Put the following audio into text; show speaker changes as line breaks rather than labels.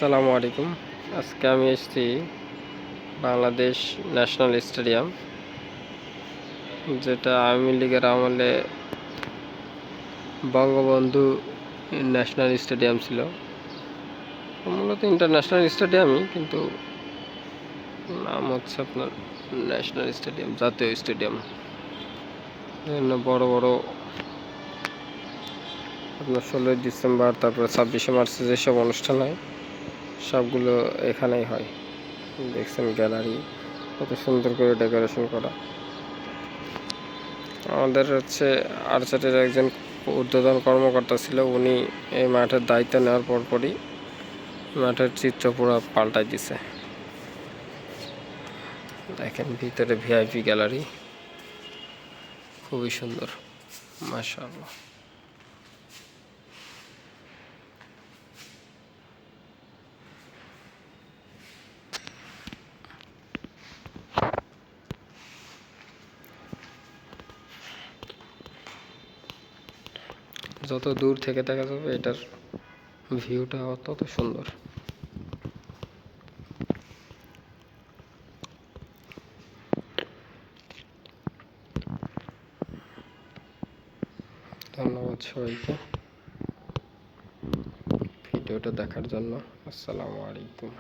আসসালামু আলাইকুম। আজকে আমি এসেছি বাংলাদেশ ন্যাশনাল স্টেডিয়াম, যেটা আওয়ামী লীগের আমলে বঙ্গবন্ধু ন্যাশনাল স্টেডিয়াম ছিল। মূলত ইন্টারন্যাশনাল স্টেডিয়ামই, কিন্তু নাম হচ্ছে আপনার ন্যাশনাল স্টেডিয়াম, জাতীয় স্টেডিয়াম। বিভিন্ন বড় বড় আপনার 16ই ডিসেম্বর, তারপরে 26শে মার্চে যেসব অনুষ্ঠান হয় সবগুলো এখানেই হয়। দেখছেন গ্যালারি কত সুন্দর করে ডেকোরেশন করা। আমাদের হচ্ছে আর্চারির একজন ঊর্ধ্বতন কর্মকর্তা ছিল, উনি এই মাঠের দায়িত্ব নেওয়ার পরপরই মাঠের চিত্র পুরো পাল্টাই দিছে। দেখেন ভিতরে ভিআইপি গ্যালারি, খুবই সুন্দর, মাশাআল্লাহ। যত দূর থেকে দেখা যাবে এটার ভিউটা তত সুন্দর। ধন্যবাদ সবাইকে ভিডিওটা দেখার জন্য। আসসালামু আলাইকুম।